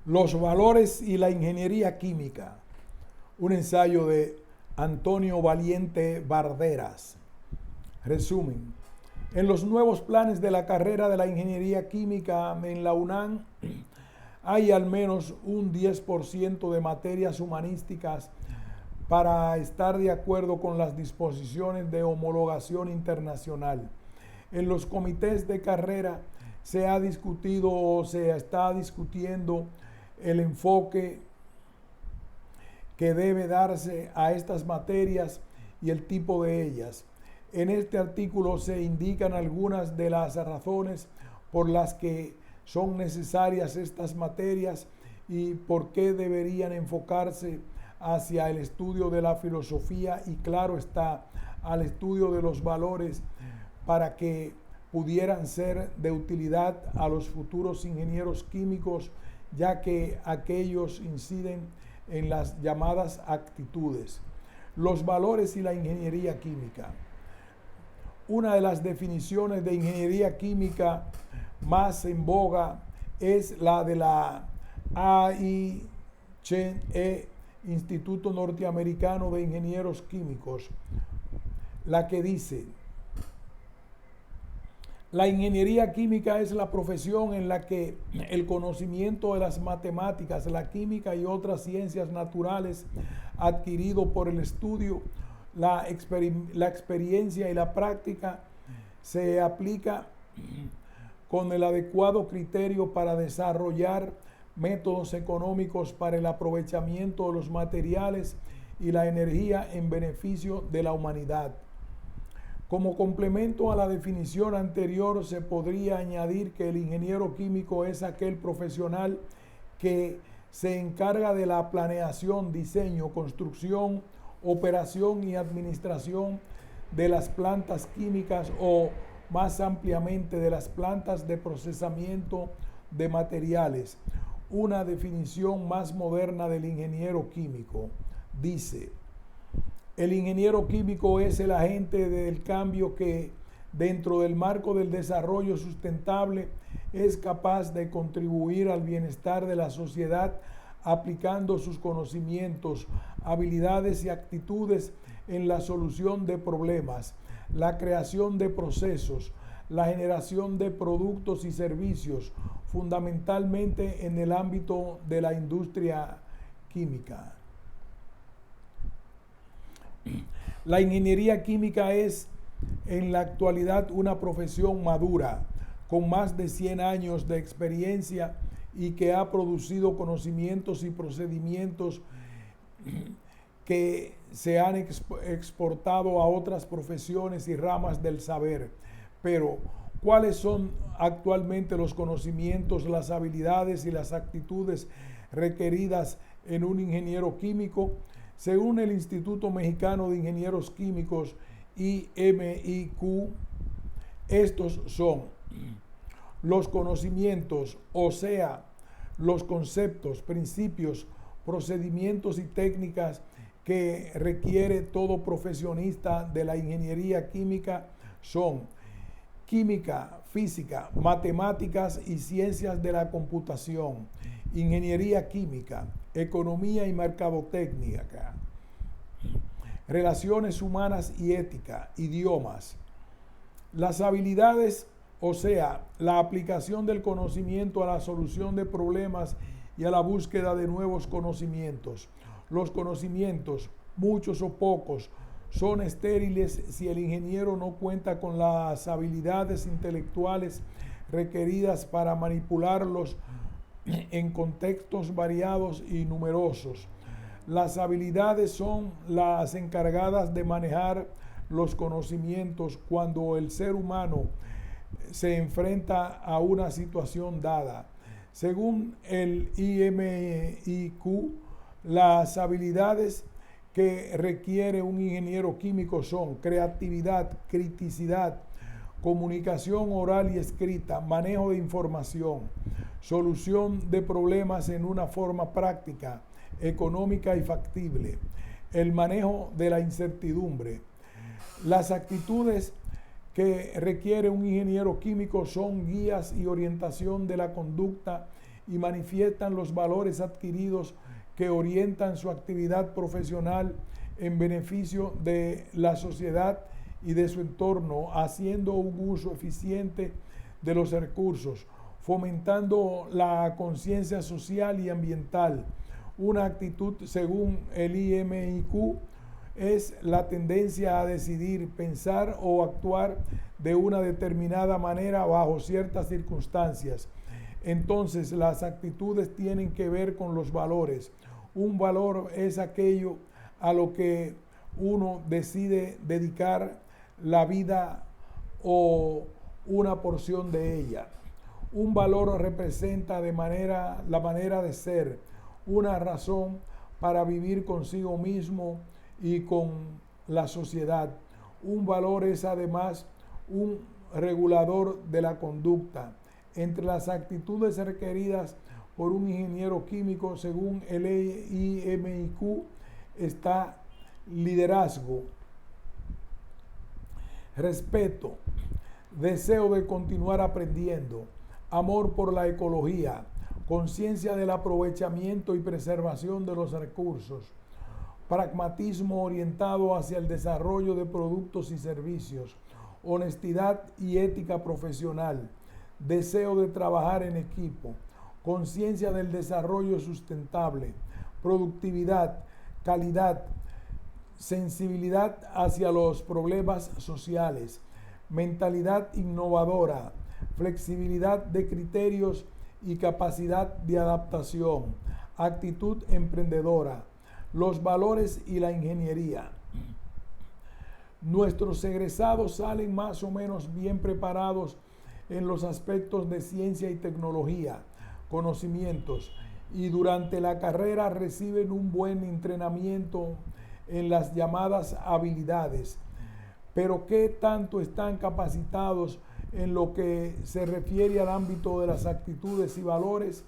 Los valores y la ingeniería química. Un ensayo de Antonio Valiente Barderas. Resumen. En los nuevos planes de la carrera de la ingeniería química en la UNAM hay al menos un 10% de materias humanísticas para estar de acuerdo con las disposiciones de homologación internacional. En los comités de carrera se ha discutido o se está discutiendo el enfoque que debe darse a estas materias y el tipo de ellas. En este artículo se indican algunas de las razones por las que son necesarias estas materias y por qué deberían enfocarse hacia el estudio de la filosofía y, claro está, al estudio de los valores para que pudieran ser de utilidad a los futuros ingenieros químicos, ya que aquellos inciden en las llamadas actitudes. Los valores y la ingeniería química. Una de las definiciones de ingeniería química más en boga es la de la AICHE, Instituto Norteamericano de Ingenieros Químicos, la que dice: la ingeniería química es la profesión en la que el conocimiento de las matemáticas, la química y otras ciencias naturales adquirido por el estudio, la experiencia y la práctica se aplica con el adecuado criterio para desarrollar métodos económicos para el aprovechamiento de los materiales y la energía en beneficio de la humanidad. Como complemento a la definición anterior, se podría añadir que el ingeniero químico es aquel profesional que se encarga de la planeación, diseño, construcción, operación y administración de las plantas químicas o, más ampliamente, de las plantas de procesamiento de materiales. Una definición más moderna del ingeniero químico dice: el ingeniero químico es el agente del cambio que, dentro del marco del desarrollo sustentable, es capaz de contribuir al bienestar de la sociedad aplicando sus conocimientos, habilidades y actitudes en la solución de problemas, la creación de procesos, la generación de productos y servicios, fundamentalmente en el ámbito de la industria química. La ingeniería química es en la actualidad una profesión madura, con más de 100 años de experiencia y que ha producido conocimientos y procedimientos que se han exportado a otras profesiones y ramas del saber. Pero, ¿cuáles son actualmente los conocimientos, las habilidades y las actitudes requeridas en un ingeniero químico? Según el Instituto Mexicano de Ingenieros Químicos, IMIQ, estos son los conocimientos, o sea, los conceptos, principios, procedimientos y técnicas que requiere todo profesionista de la ingeniería química son química, física, matemáticas y ciencias de la computación, ingeniería química, economía y mercadotecnia, relaciones humanas y ética, idiomas. Las habilidades, o sea, la aplicación del conocimiento a la solución de problemas y a la búsqueda de nuevos conocimientos. Los conocimientos, muchos o pocos, son estériles si el ingeniero no cuenta con las habilidades intelectuales requeridas para manipularlos en contextos variados y numerosos. Las habilidades son las encargadas de manejar los conocimientos cuando el ser humano se enfrenta a una situación dada. Según el IMIQ, las habilidades que requiere un ingeniero químico son creatividad, criticidad, comunicación oral y escrita, manejo de información, solución de problemas en una forma práctica, económica y factible, el manejo de la incertidumbre. Las actitudes que requiere un ingeniero químico son guías y orientación de la conducta y manifiestan los valores adquiridos que orientan su actividad profesional en beneficio de la sociedad y de su entorno, haciendo un uso eficiente de los recursos, fomentando la conciencia social y ambiental. Una actitud, según el IMIQ, es la tendencia a decidir, pensar o actuar de una determinada manera bajo ciertas circunstancias. Entonces, las actitudes tienen que ver con los valores. Un valor es aquello a lo que uno decide dedicar la vida o una porción de ella. Un valor representa la manera de ser, una razón para vivir consigo mismo y con la sociedad. Un valor es además un regulador de la conducta. Entre las actitudes requeridas por un ingeniero químico, según el IMIQ, está liderazgo, respeto, deseo de continuar aprendiendo, amor por la ecología, conciencia del aprovechamiento y preservación de los recursos, pragmatismo orientado hacia el desarrollo de productos y servicios, honestidad y ética profesional, deseo de trabajar en equipo, conciencia del desarrollo sustentable, productividad, calidad, sensibilidad hacia los problemas sociales, mentalidad innovadora, flexibilidad de criterios y capacidad de adaptación, actitud emprendedora, los valores y la ingeniería. Nuestros egresados salen más o menos bien preparados en los aspectos de ciencia y tecnología, conocimientos, y durante la carrera reciben un buen entrenamiento en las llamadas habilidades. Pero ¿qué tanto están capacitados en lo que se refiere al ámbito de las actitudes y valores?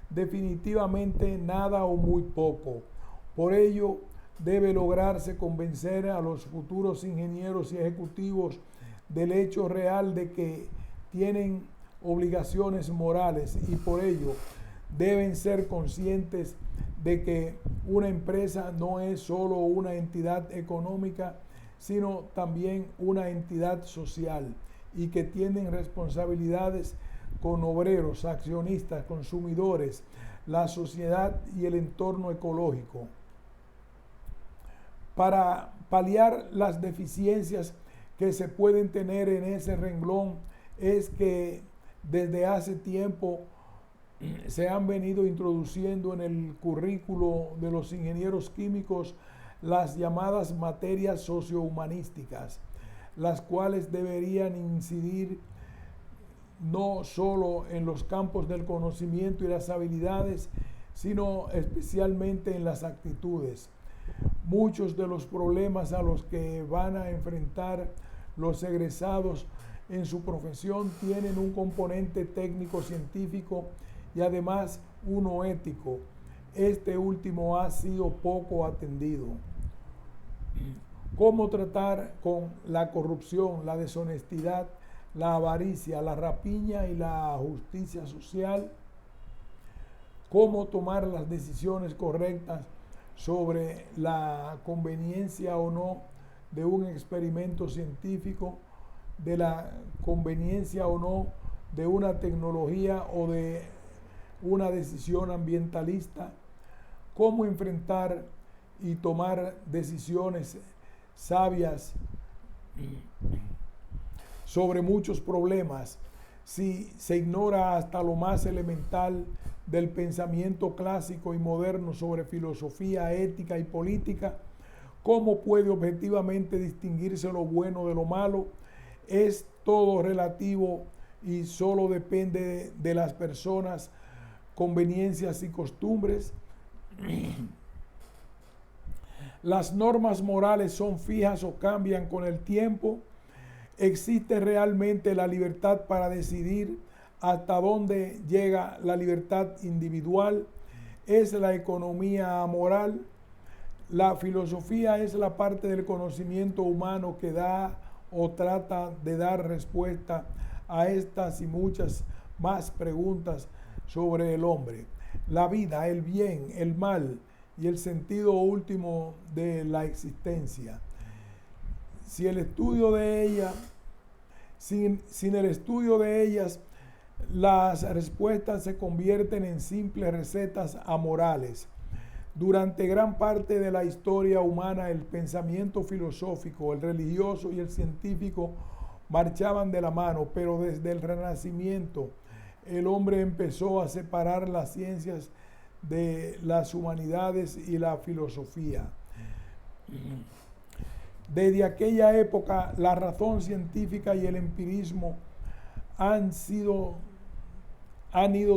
Definitivamente nada o muy poco. Por ello, debe lograrse convencer a los futuros ingenieros y ejecutivos del hecho real de que tienen obligaciones morales y por ello deben ser conscientes de que una empresa no es solo una entidad económica, sino también una entidad social y que tienen responsabilidades con obreros, accionistas, consumidores, la sociedad y el entorno ecológico. Para paliar las deficiencias que se pueden tener en ese renglón es que desde hace tiempo se han venido introduciendo en el currículo de los ingenieros químicos las llamadas materias sociohumanísticas, las cuales deberían incidir no solo en los campos del conocimiento y las habilidades, sino especialmente en las actitudes. Muchos de los problemas a los que van a enfrentar los egresados en su profesión tienen un componente técnico-científico y además uno ético. Este último ha sido poco atendido. ¿Cómo tratar con la corrupción, la deshonestidad, la avaricia, la rapiña y la justicia social? ¿Cómo tomar las decisiones correctas sobre la conveniencia o no de un experimento científico, de la conveniencia o no de una tecnología o de una decisión ambientalista? ¿Cómo enfrentar y tomar decisiones sabias sobre muchos problemas si se ignora hasta lo más elemental del pensamiento clásico y moderno sobre filosofía, ética y política? ¿Cómo puede objetivamente distinguirse lo bueno de lo malo? Es todo relativo y solo depende de las personas, conveniencias y costumbres. Las normas morales son fijas o cambian con el tiempo. ¿Existe realmente la libertad para decidir hasta dónde llega la libertad individual? ¿Es la economía amoral? La filosofía es la parte del conocimiento humano que da o trata de dar respuesta a estas y muchas más preguntas sobre el hombre, la vida, el bien, el mal y el sentido último de la existencia. Si el estudio de ella, sin el estudio de ellas, las respuestas se convierten en simples recetas amorales. Durante gran parte de la historia humana, el pensamiento filosófico, el religioso y el científico marchaban de la mano, pero desde el Renacimiento el hombre empezó a separar las ciencias de las humanidades y la filosofía. Desde aquella época, la razón científica y el empirismo han ido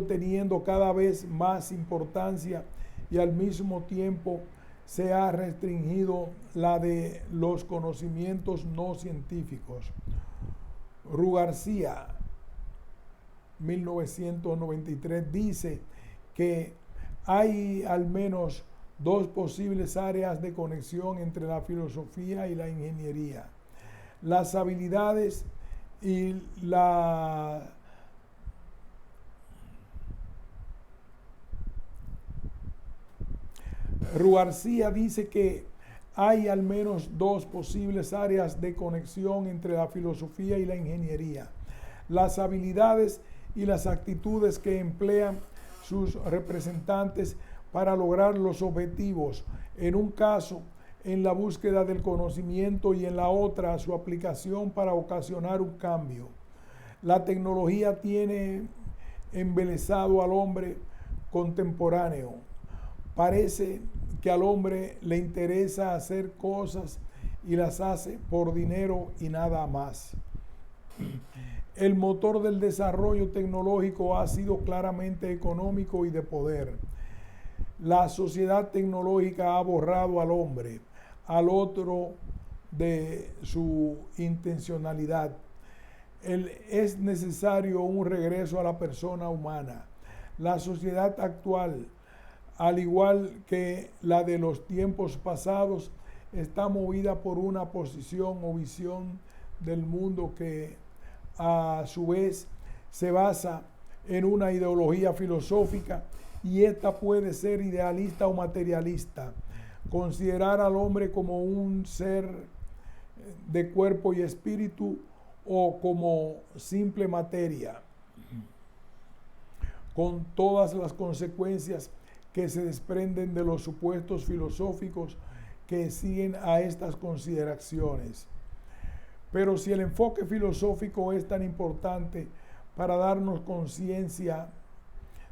teniendo cada vez más importancia y al mismo tiempo se ha restringido la de los conocimientos no científicos. Rugarcía, 1993, dice que hay al menos dos posibles áreas de conexión entre la filosofía y la ingeniería: las habilidades y la Rugarcía dice que hay al menos dos posibles áreas de conexión entre la filosofía y la ingeniería: las habilidades y las actitudes que emplean sus representantes para lograr los objetivos, en un caso en la búsqueda del conocimiento y en la otra su aplicación para ocasionar un cambio. La tecnología tiene embelesado al hombre contemporáneo. Parece que al hombre le interesa hacer cosas y las hace por dinero y nada más. El motor del desarrollo tecnológico ha sido claramente económico y de poder. La sociedad tecnológica ha borrado al hombre, al otro, de su intencionalidad. Es necesario un regreso a la persona humana. La sociedad actual, al igual que la de los tiempos pasados, está movida por una posición o visión del mundo que a su vez se basa en una ideología filosófica, y esta puede ser idealista o materialista. Considerar al hombre como un ser de cuerpo y espíritu o como simple materia, con todas las consecuencias que se desprenden de los supuestos filosóficos que siguen a estas consideraciones. Pero si el enfoque filosófico es tan importante para darnos conciencia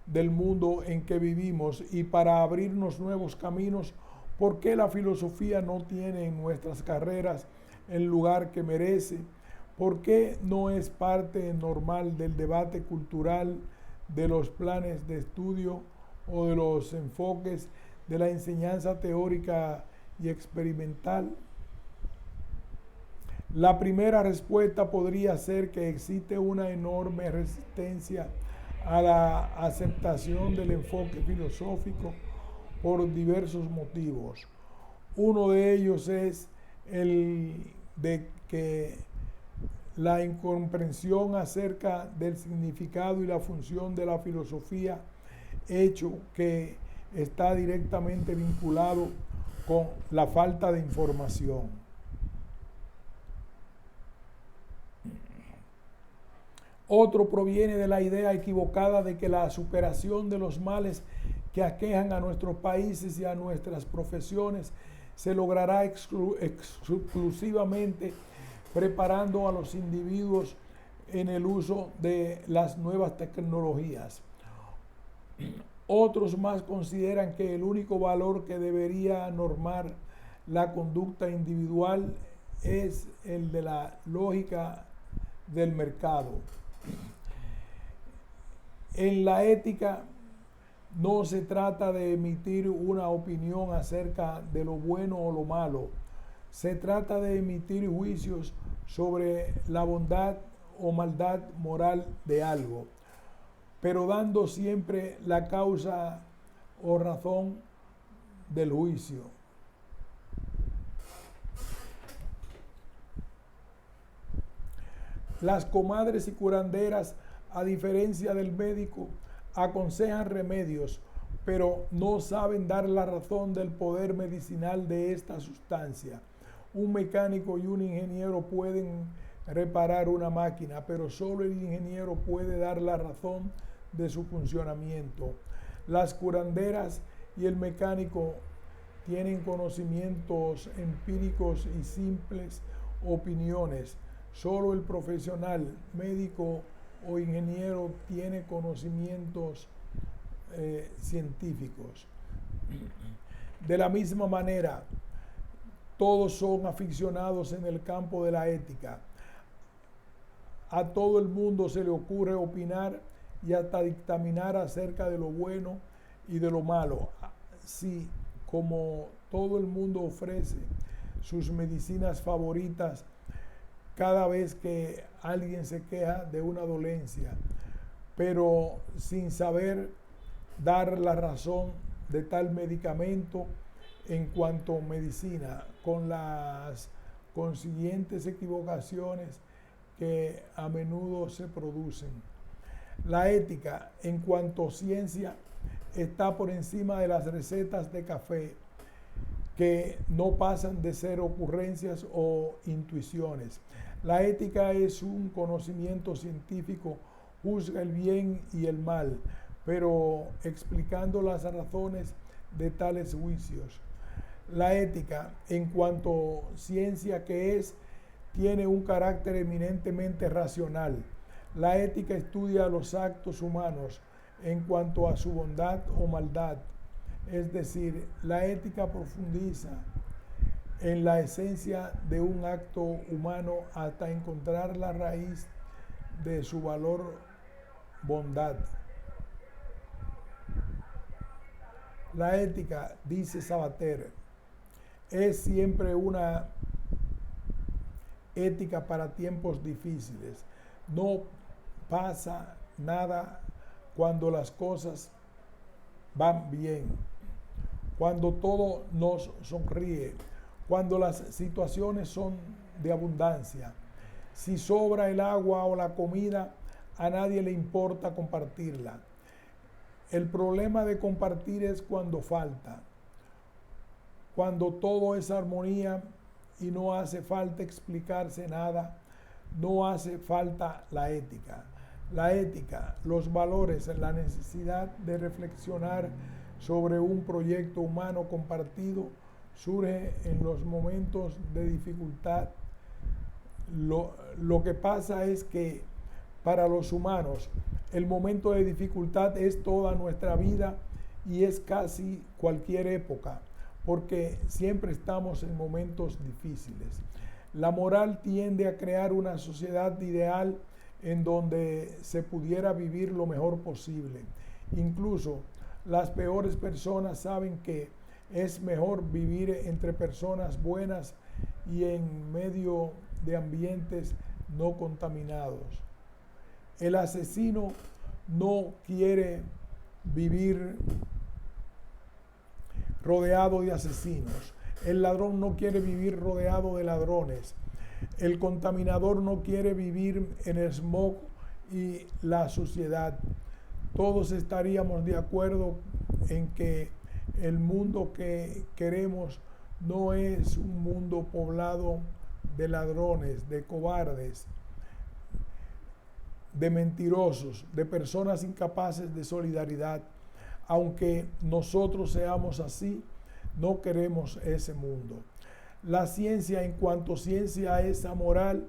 del mundo en que vivimos y para abrirnos nuevos caminos, ¿por qué la filosofía no tiene en nuestras carreras el lugar que merece? ¿Por qué no es parte normal del debate cultural, de los planes de estudio o de los enfoques de la enseñanza teórica y experimental? La primera respuesta podría ser que existe una enorme resistencia a la aceptación del enfoque filosófico por diversos motivos. Uno de ellos es el de que la incomprensión acerca del significado y la función de la filosofía, hecho que está directamente vinculado con la falta de información. Otro proviene de la idea equivocada de que la superación de los males que aquejan a nuestros países y a nuestras profesiones se logrará exclusivamente preparando a los individuos en el uso de las nuevas tecnologías. Otros más consideran que el único valor que debería normar la conducta individual es el de la lógica del mercado. En la ética no se trata de emitir una opinión acerca de lo bueno o lo malo. Se trata de emitir juicios sobre la bondad o maldad moral de algo, pero dando siempre la causa o razón del juicio. Las comadres y curanderas, a diferencia del médico, aconsejan remedios, pero no saben dar la razón del poder medicinal de esta sustancia. Un mecánico y un ingeniero pueden reparar una máquina, pero solo el ingeniero puede dar la razón de su funcionamiento. Las curanderas y el mecánico tienen conocimientos empíricos y simples opiniones. Solo el profesional, médico o ingeniero tiene conocimientos científicos. De la misma manera, todos son aficionados en el campo de la ética. A todo el mundo se le ocurre opinar y hasta dictaminar acerca de lo bueno y de lo malo. Sí, como todo el mundo ofrece sus medicinas favoritas cada vez que alguien se queja de una dolencia, pero sin saber dar la razón de tal medicamento en cuanto a medicina, con las consiguientes equivocaciones que a menudo se producen. La ética en cuanto a ciencia está por encima de las recetas de café, que no pasan de ser ocurrencias o intuiciones. La ética es un conocimiento científico, juzga el bien y el mal, pero explicando las razones de tales juicios. La ética, en cuanto ciencia que es, tiene un carácter eminentemente racional. La ética estudia los actos humanos en cuanto a su bondad o maldad. Es decir, la ética profundiza en la esencia de un acto humano hasta encontrar la raíz de su valor, bondad. La ética, dice Sabater, es siempre una ética para tiempos difíciles. No pasa nada cuando las cosas van bien, cuando todo nos sonríe, cuando las situaciones son de abundancia. Si sobra el agua o la comida, a nadie le importa compartirla. El problema de compartir es cuando falta, cuando todo es armonía y no hace falta explicarse nada, no hace falta la ética. La ética, los valores, la necesidad de reflexionar sobre un proyecto humano compartido surge en los momentos de dificultad. Lo que pasa es que para los humanos el momento de dificultad es toda nuestra vida y es casi cualquier época, porque siempre estamos en momentos difíciles. La moral tiende a crear una sociedad ideal en donde se pudiera vivir lo mejor posible. Incluso las peores personas saben que es mejor vivir entre personas buenas y en medio de ambientes no contaminados. El asesino no quiere vivir rodeado de asesinos. El ladrón no quiere vivir rodeado de ladrones. El contaminador no quiere vivir en el smog y la suciedad. Todos estaríamos de acuerdo en que el mundo que queremos no es un mundo poblado de ladrones, de cobardes, de mentirosos, de personas incapaces de solidaridad. Aunque nosotros seamos así, no queremos ese mundo. La ciencia, en cuanto ciencia, es amoral,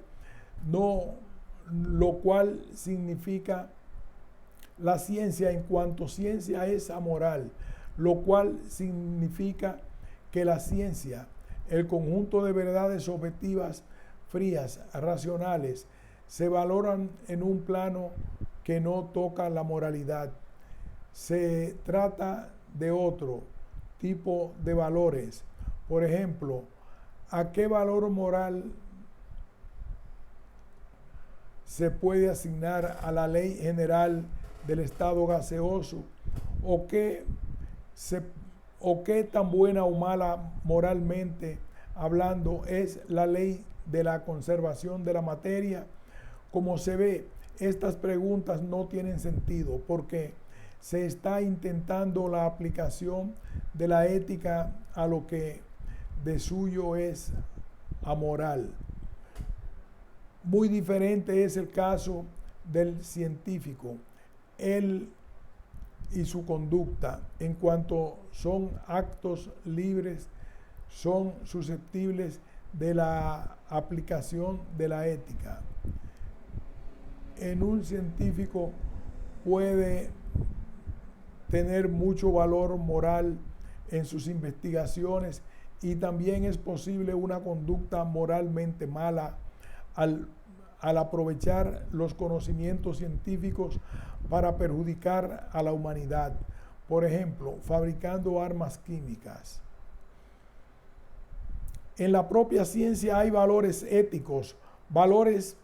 lo cual significa, la ciencia en cuanto ciencia es amoral, lo cual significa que la ciencia, el conjunto de verdades objetivas, frías, racionales, se valoran en un plano que no toca la moralidad. Se trata de otro tipo de valores. Por ejemplo, ¿a qué valor moral se puede asignar a la ley general del estado gaseoso? ¿O qué tan buena o mala moralmente hablando es la ley de la conservación de la materia? Como se ve, estas preguntas no tienen sentido, porque se está intentando la aplicación de la ética a lo que de suyo es amoral. Muy diferente es el caso del científico. Él y su conducta, en cuanto son actos libres, son susceptibles de la aplicación de la ética. En un científico puede tener mucho valor moral en sus investigaciones y también es posible una conducta moralmente mala al aprovechar los conocimientos científicos para perjudicar a la humanidad. Por ejemplo, fabricando armas químicas. En la propia ciencia hay valores éticos, valores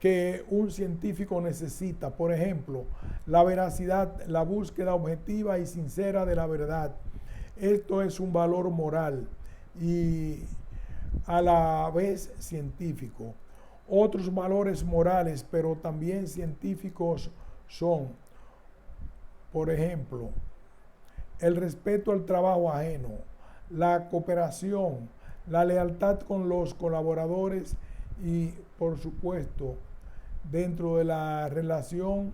que un científico necesita. Por ejemplo, la veracidad, la búsqueda objetiva y sincera de la verdad. Esto es un valor moral y a la vez científico. Otros valores morales, pero también científicos son, por ejemplo, el respeto al trabajo ajeno, la cooperación, la lealtad con los colaboradores y, por supuesto, dentro de la relación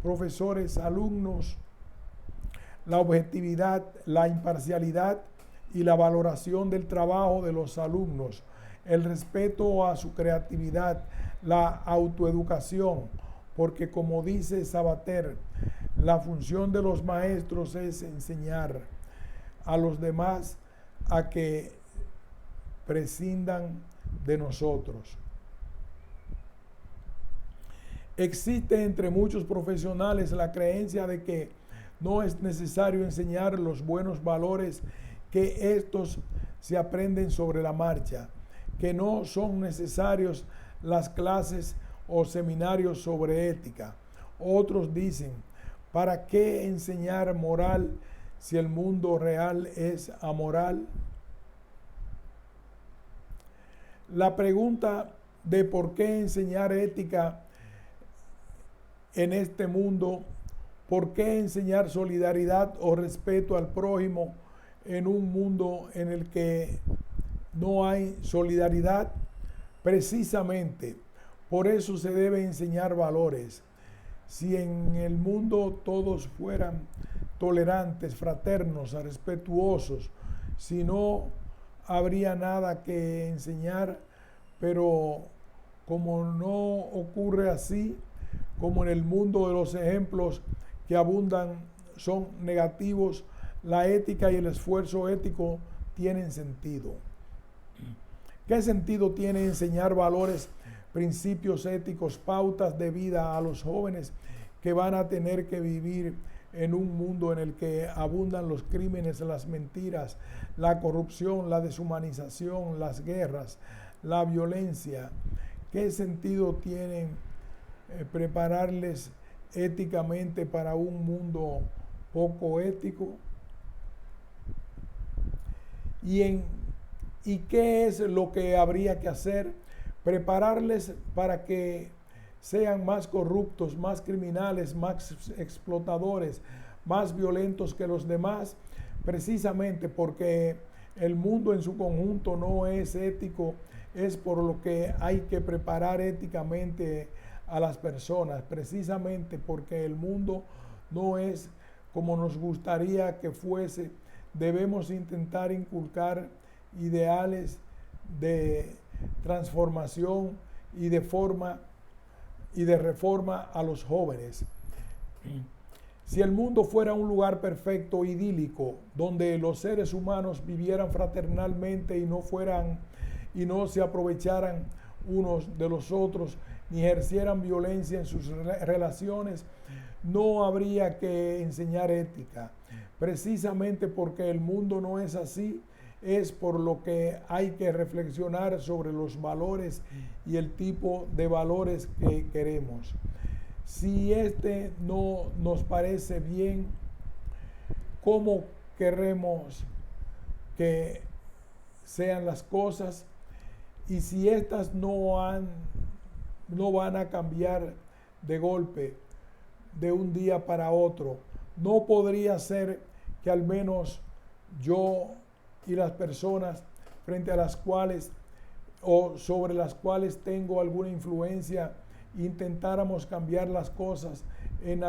profesores-alumnos, la objetividad, la imparcialidad y la valoración del trabajo de los alumnos, el respeto a su creatividad, la autoeducación, porque como dice Sabater, la función de los maestros es enseñar a los demás a que prescindan de nosotros. Existe entre muchos profesionales la creencia de que no es necesario enseñar los buenos valores, que estos se aprenden sobre la marcha, que no son necesarios las clases o seminarios sobre ética. Otros dicen, ¿para qué enseñar moral si el mundo real es amoral? La pregunta de por qué enseñar ética en este mundo, por qué enseñar solidaridad o respeto al prójimo en un mundo en el que no hay solidaridad, precisamente por eso se debe enseñar valores. Si en el mundo todos fueran tolerantes, fraternos, respetuosos, si no habría nada que enseñar, pero como no ocurre así, como en el mundo de los ejemplos que abundan son negativos, la ética y el esfuerzo ético tienen sentido. ¿Qué sentido tiene enseñar valores, principios éticos, pautas de vida a los jóvenes que van a tener que vivir en un mundo en el que abundan los crímenes, las mentiras, la corrupción, la deshumanización, las guerras, la violencia? ¿Qué sentido tiene prepararles éticamente para un mundo poco ético? ¿Y qué es lo que habría que hacer? Prepararles para que sean más corruptos, más criminales, más explotadores, más violentos que los demás, precisamente porque el mundo en su conjunto no es ético. Es por lo que hay que preparar éticamente a las personas, precisamente porque el mundo no es como nos gustaría que fuese. Debemos intentar inculcar ideales de transformación y de reforma a los jóvenes. Si el mundo fuera un lugar perfecto, idílico, donde los seres humanos vivieran fraternalmente y no se aprovecharan unos de los otros, ni ejercieran violencia en sus relaciones, no habría que enseñar ética. Precisamente porque el mundo no es así, es por lo que hay que reflexionar sobre los valores y el tipo de valores que queremos. Si este no nos parece bien, ¿cómo queremos que sean las cosas? Y si estas no van a cambiar de golpe, de un día para otro, no podría ser que al menos yo y las personas frente a las cuales o sobre las cuales tengo alguna influencia intentáramos cambiar las cosas en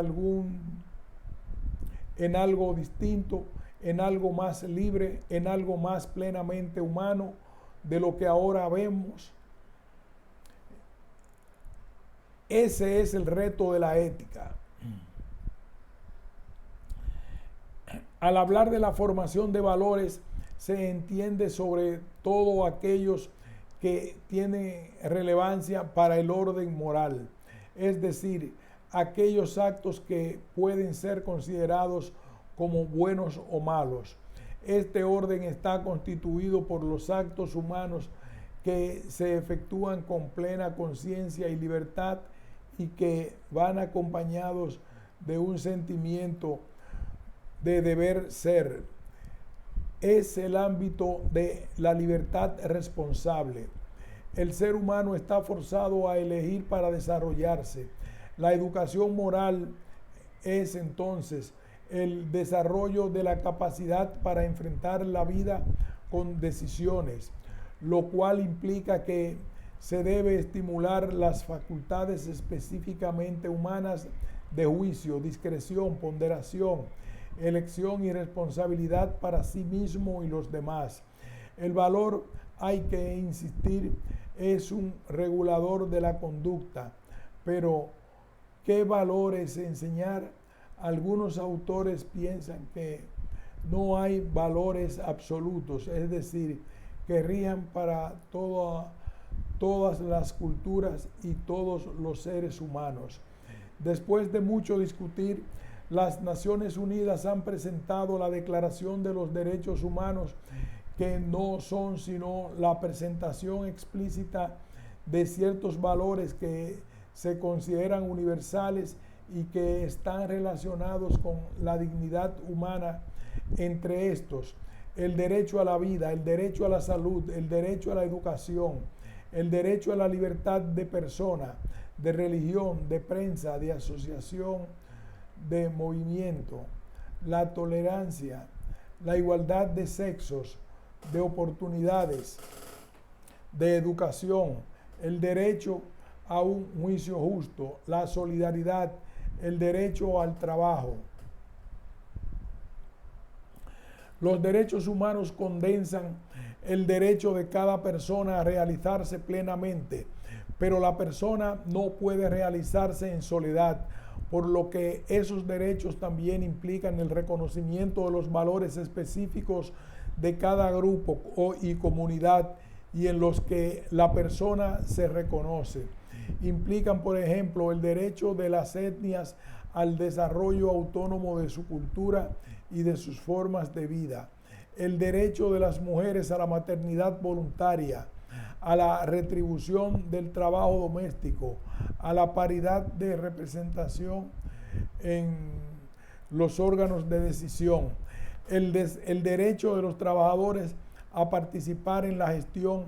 algo distinto, en algo más libre, en algo más plenamente humano de lo que ahora vemos? Ese es el reto de la ética. Al hablar de la formación de valores, se entiende sobre todo aquellos que tienen relevancia para el orden moral, es decir, aquellos actos que pueden ser considerados como buenos o malos. Este orden está constituido por los actos humanos que se efectúan con plena conciencia y libertad y que van acompañados de un sentimiento de deber ser. Es el ámbito de la libertad responsable. El ser humano está forzado a elegir para desarrollarse. La educación moral es entonces el desarrollo de la capacidad para enfrentar la vida con decisiones, lo cual implica que se debe estimular las facultades específicamente humanas de juicio, discreción, ponderación, elección y responsabilidad para sí mismo y los demás. El valor, hay que insistir, es un regulador de la conducta, pero ¿qué valores enseñar? Algunos autores piensan que no hay valores absolutos, es decir, que rijan para todas las culturas y todos los seres humanos. Después de mucho discutir, las Naciones Unidas han presentado la Declaración de los Derechos Humanos, que no son sino la presentación explícita de ciertos valores que se consideran universales y que están relacionados con la dignidad humana. Entre estos, el derecho a la vida, el derecho a la salud, el derecho a la educación, el derecho a la libertad de persona, de religión, de prensa, de asociación, de movimiento, la tolerancia, la igualdad de sexos, de oportunidades, de educación, el derecho a un juicio justo, la solidaridad, el derecho al trabajo. Los derechos humanos condensan el derecho de cada persona a realizarse plenamente, pero la persona no puede realizarse en soledad, por lo que esos derechos también implican el reconocimiento de los valores específicos de cada grupo y comunidad y en los que la persona se reconoce. Implican, por ejemplo, el derecho de las etnias al desarrollo autónomo de su cultura y de sus formas de vida, el derecho de las mujeres a la maternidad voluntaria, a la retribución del trabajo doméstico, a la paridad de representación en los órganos de decisión, el derecho de los trabajadores a participar en la gestión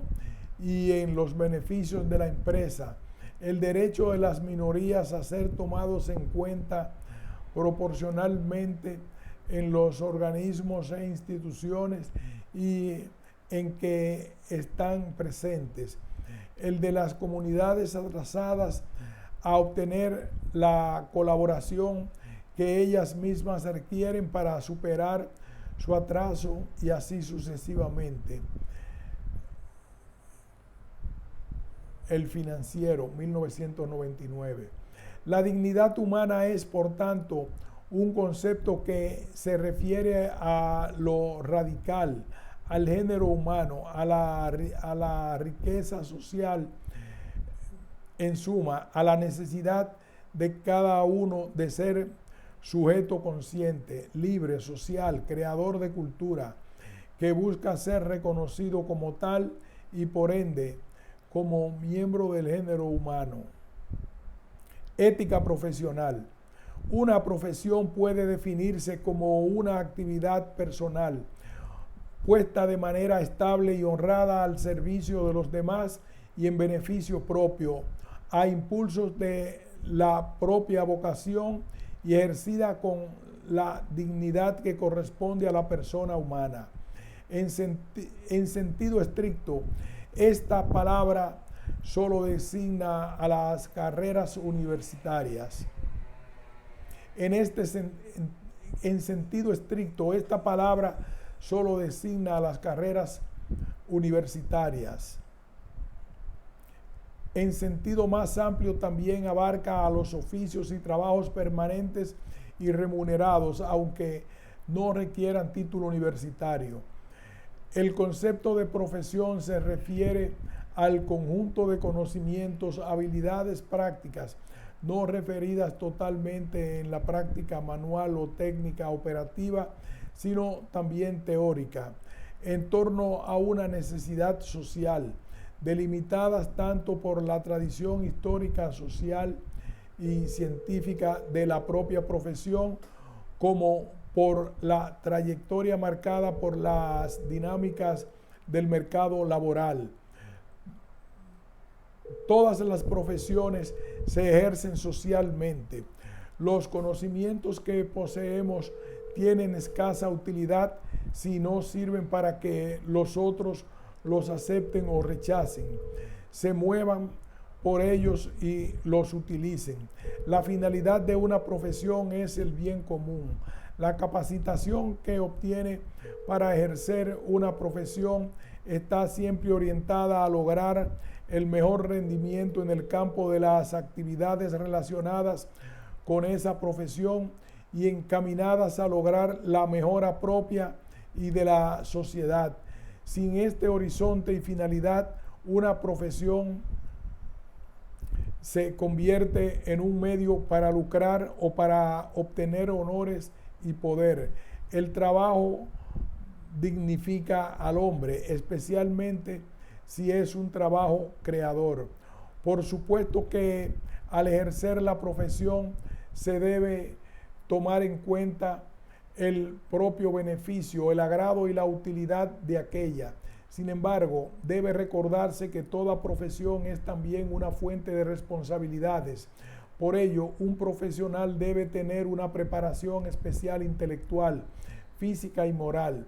y en los beneficios de la empresa, el derecho de las minorías a ser tomados en cuenta proporcionalmente en los organismos e instituciones y en que están presentes, el de las comunidades atrasadas a obtener la colaboración que ellas mismas requieren para superar su atraso y así sucesivamente. El Financiero, 1999. La dignidad humana es, por tanto, un concepto que se refiere a lo radical, al género humano, a la riqueza social, en suma, a la necesidad de cada uno de ser sujeto consciente, libre, social, creador de cultura, que busca ser reconocido como tal y por ende como miembro del género humano. Ética profesional. Una profesión puede definirse como una actividad personal, puesta de manera estable y honrada al servicio de los demás y en beneficio propio, a impulsos de la propia vocación y ejercida con la dignidad que corresponde a la persona humana. En sentido estricto, esta palabra solo designa a las carreras universitarias. En sentido estricto, esta palabra solo designa a las carreras universitarias. En sentido más amplio, también abarca a los oficios y trabajos permanentes y remunerados, aunque no requieran título universitario. El concepto de profesión se refiere al conjunto de conocimientos, habilidades prácticas, no referidas totalmente en la práctica manual o técnica operativa, sino también teórica, en torno a una necesidad social, delimitadas tanto por la tradición histórica, social y científica de la propia profesión, como por la trayectoria marcada por las dinámicas del mercado laboral. Todas las profesiones se ejercen socialmente. Los conocimientos que poseemos tienen escasa utilidad si no sirven para que los otros los acepten o rechacen, se muevan por ellos y los utilicen. La finalidad de una profesión es el bien común. La capacitación que obtiene para ejercer una profesión está siempre orientada a lograr el mejor rendimiento en el campo de las actividades relacionadas con esa profesión y encaminadas a lograr la mejora propia y de la sociedad. Sin este horizonte y finalidad, una profesión se convierte en un medio para lucrar o para obtener honores y poder. El trabajo dignifica al hombre, especialmente si es un trabajo creador. Por supuesto que al ejercer la profesión se debe tomar en cuenta el propio beneficio, el agrado y la utilidad de aquella. Sin embargo, debe recordarse que toda profesión es también una fuente de responsabilidades. Por ello, un profesional debe tener una preparación especial intelectual, física y moral.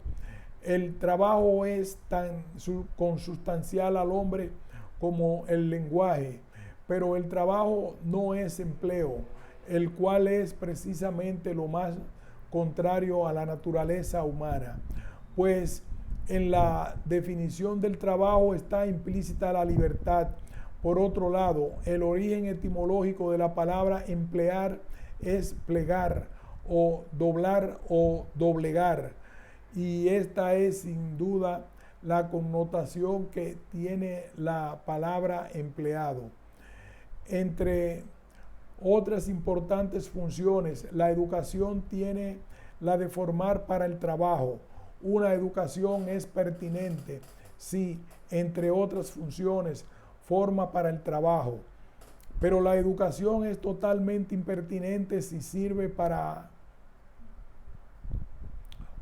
El trabajo es tan consustancial al hombre como el lenguaje, pero el trabajo no es empleo, el cual es precisamente lo más contrario a la naturaleza humana, pues en la definición del trabajo está implícita la libertad. Por otro lado, el origen etimológico de la palabra emplear es plegar o doblar o doblegar, y esta es sin duda la connotación que tiene la palabra empleado. Entre otras importantes funciones, la educación tiene la de formar para el trabajo. Una educación es pertinente si, entre otras funciones, forma para el trabajo. Pero la educación es totalmente impertinente si sirve para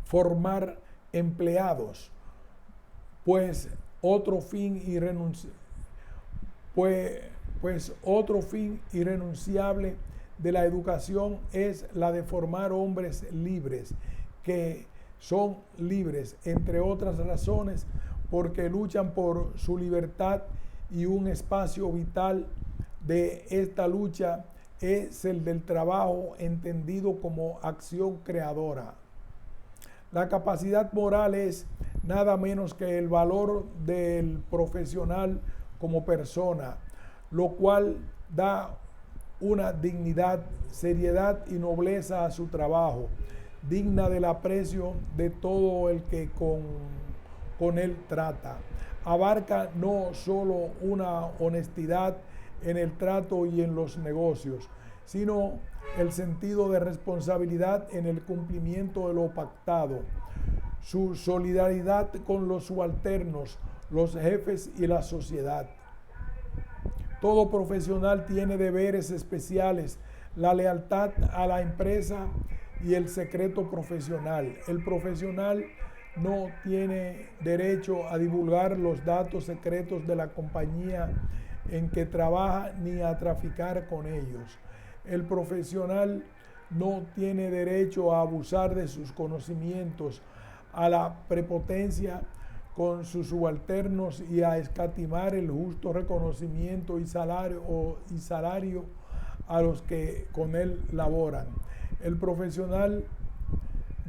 formar empleados, pues otro fin irrenunciable de la educación es la de formar hombres libres, que son libres, entre otras razones, porque luchan por su libertad, y un espacio vital de esta lucha es el del trabajo entendido como acción creadora. La capacidad moral es nada menos que el valor del profesional como persona, lo cual da una dignidad, seriedad y nobleza a su trabajo, digna del aprecio de todo el que con él trata. Abarca no solo una honestidad en el trato y en los negocios, sino el sentido de responsabilidad en el cumplimiento de lo pactado, su solidaridad con los subalternos, los jefes y la sociedad. Todo profesional tiene deberes especiales, la lealtad a la empresa y el secreto profesional. El profesional no tiene derecho a divulgar los datos secretos de la compañía en que trabaja ni a traficar con ellos. El profesional no tiene derecho a abusar de sus conocimientos, a la prepotencia con sus subalternos y a escatimar el justo reconocimiento y salario a los que con él laboran. El profesional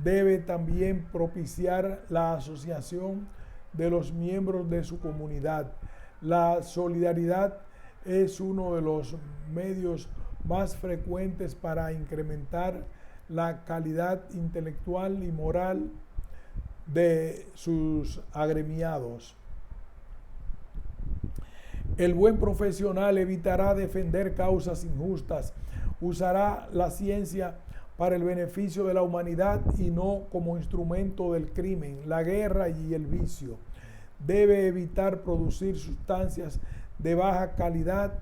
debe también propiciar la asociación de los miembros de su comunidad. La solidaridad es uno de los medios más frecuentes para incrementar la calidad intelectual y moral de sus agremiados. El buen profesional evitará defender causas injustas, usará la ciencia para el beneficio de la humanidad y no como instrumento del crimen, la guerra y el vicio. Debe evitar producir sustancias de baja calidad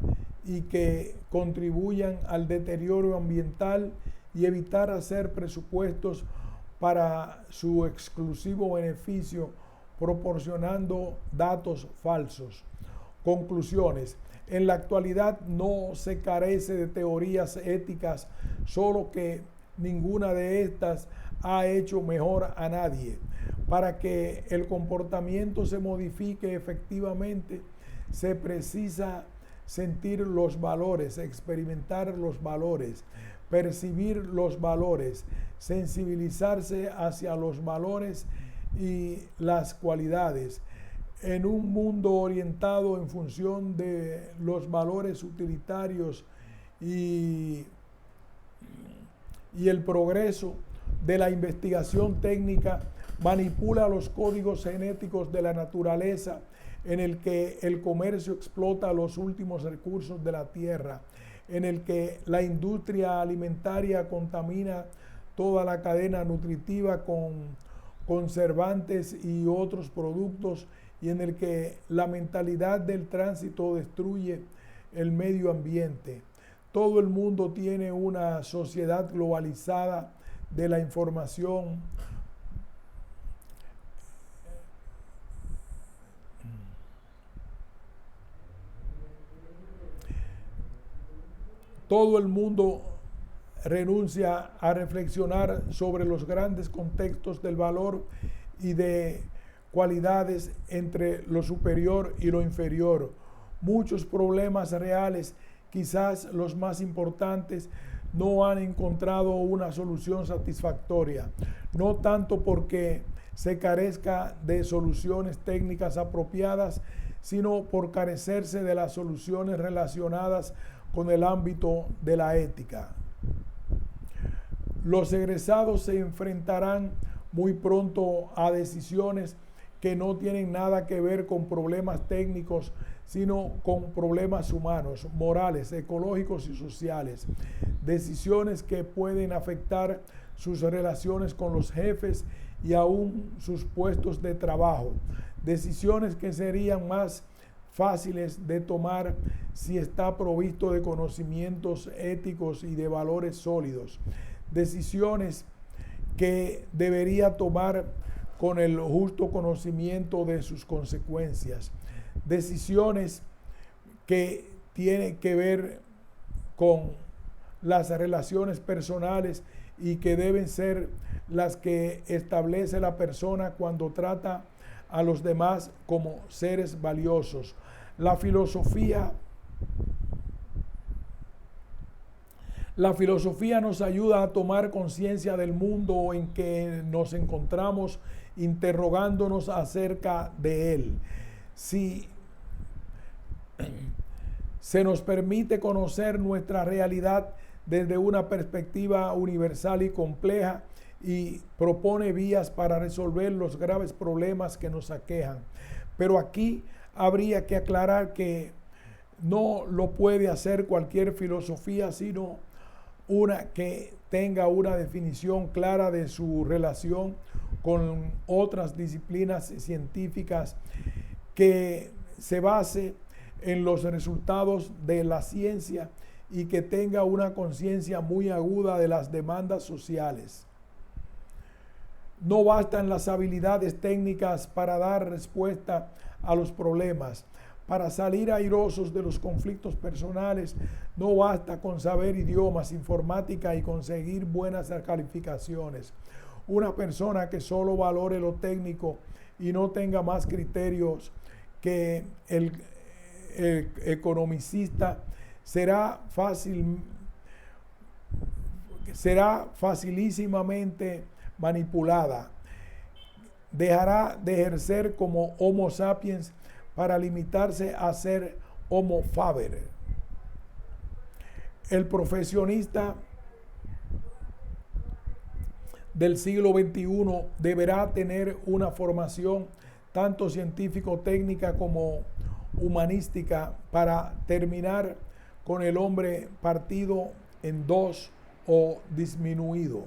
y que contribuyan al deterioro ambiental y evitar hacer presupuestos para su exclusivo beneficio, proporcionando datos falsos. Conclusiones. En la actualidad no se carece de teorías éticas, solo que ninguna de estas ha hecho mejor a nadie. Para que el comportamiento se modifique efectivamente, se precisa sentir los valores, experimentar los valores, percibir los valores, sensibilizarse hacia los valores y las cualidades. En un mundo orientado en función de los valores utilitarios y el progreso de la investigación técnica, manipula los códigos genéticos de la naturaleza, en el que el comercio explota los últimos recursos de la tierra, en el que la industria alimentaria contamina toda la cadena nutritiva con conservantes y otros productos, y en el que la mentalidad del tránsito destruye el medio ambiente. Todo el mundo tiene una sociedad globalizada de la información. Todo el mundo renuncia a reflexionar sobre los grandes contextos del valor y de cualidades entre lo superior y lo inferior. Muchos problemas reales, quizás los más importantes, no han encontrado una solución satisfactoria, no tanto porque se carezca de soluciones técnicas apropiadas, sino por carecerse de las soluciones relacionadas con el ámbito de la ética. Los egresados se enfrentarán muy pronto a decisiones que no tienen nada que ver con problemas técnicos, sino con problemas humanos, morales, ecológicos y sociales. Decisiones que pueden afectar sus relaciones con los jefes y aún sus puestos de trabajo. Decisiones que serían más fáciles de tomar si está provisto de conocimientos éticos y de valores sólidos. Decisiones que debería tomar con el justo conocimiento de sus consecuencias. Decisiones que tienen que ver con las relaciones personales y que deben ser las que establece la persona cuando trata a los demás como seres valiosos. La filosofía nos ayuda a tomar conciencia del mundo en que nos encontramos, interrogándonos acerca de él. Si se nos permite conocer nuestra realidad desde una perspectiva universal y compleja, y propone vías para resolver los graves problemas que nos aquejan. Pero aquí habría que aclarar que no lo puede hacer cualquier filosofía, sino una que tenga una definición clara de su relación con otras disciplinas científicas, que se base en los resultados de la ciencia y que tenga una conciencia muy aguda de las demandas sociales. No bastan las habilidades técnicas para dar respuesta a los problemas. Para salir airosos de los conflictos personales, no basta con saber idiomas, informática y conseguir buenas calificaciones. Una persona que solo valore lo técnico y no tenga más criterios que el economicista será facilísimamente manipulada. Dejará de ejercer como Homo sapiens para limitarse a ser Homo faber. El profesionista del siglo XXI deberá tener una formación tanto científico-técnica como humanística para terminar con el hombre partido en dos o disminuido.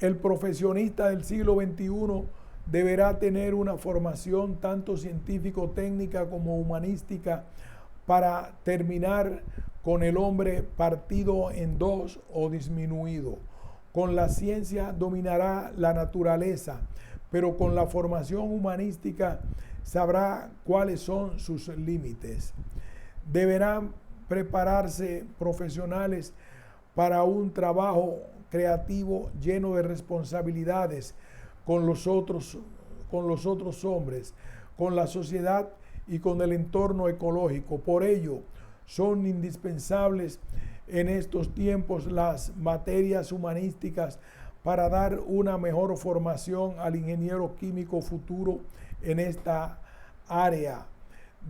El profesionista del siglo XXI deberá tener una formación tanto científico-técnica como humanística para terminar con el hombre partido en dos o disminuido. Con la ciencia dominará la naturaleza, pero con la formación humanística sabrá cuáles son sus límites. Deberán prepararse profesionales para un trabajo creativo lleno de responsabilidades con los otros hombres, con la sociedad y con el entorno ecológico. Por ello, son indispensables en estos tiempos las materias humanísticas para dar una mejor formación al ingeniero químico futuro en esta área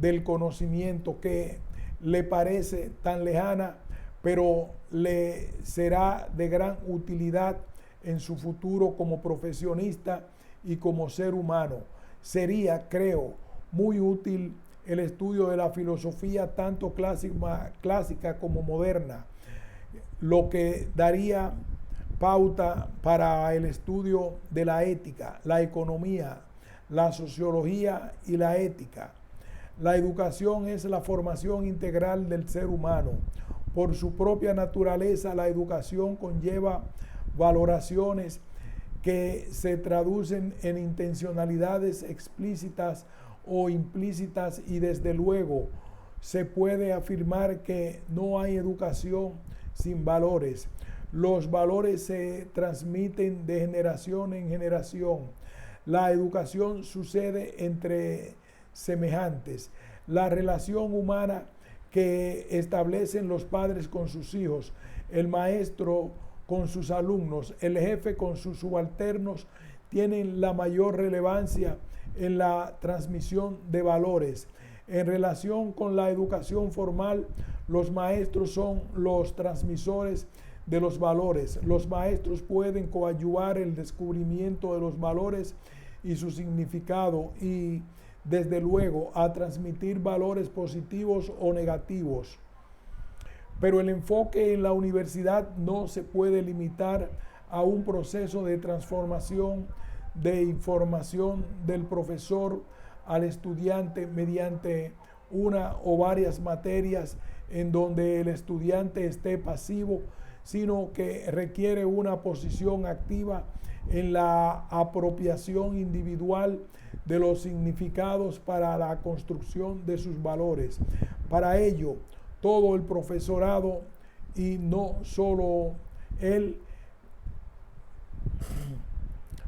del conocimiento que le parece tan lejana, pero le será de gran utilidad en su futuro como profesionista y como ser humano. Sería, creo, muy útil el estudio de la filosofía tanto clásica como moderna, lo que daría pauta para el estudio de la ética, la economía, la sociología y la ética. La educación es la formación integral del ser humano. Por su propia naturaleza, la educación conlleva valoraciones que se traducen en intencionalidades explícitas o implícitas y desde luego se puede afirmar que no hay educación sin valores. Los valores se transmiten de generación en generación. La educación sucede entre semejantes. La relación humana que establecen los padres con sus hijos, el maestro con sus alumnos, el jefe con sus subalternos, tienen la mayor relevancia en la transmisión de valores. En relación con la educación formal, los maestros son los transmisores de los valores. Los maestros pueden coadyuvar el descubrimiento de los valores y su significado y, desde luego, a transmitir valores positivos o negativos. Pero el enfoque en la universidad no se puede limitar a un proceso de transformación de información del profesor al estudiante mediante una o varias materias en donde el estudiante esté pasivo, sino que requiere una posición activa en la apropiación individual de los significados para la construcción de sus valores. Para ello, todo el profesorado y no solo él,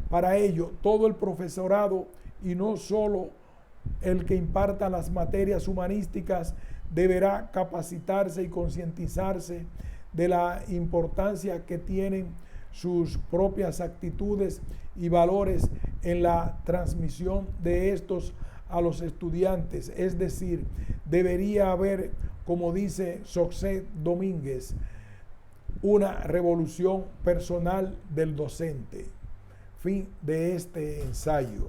para ello, todo el profesorado y no solo el que imparta las materias humanísticas deberá capacitarse y concientizarse de la importancia que tienen sus propias actitudes y valores en la transmisión de estos a los estudiantes. Es decir, debería haber, como dice Soxet Domínguez, una revolución personal del docente. Fin de este ensayo.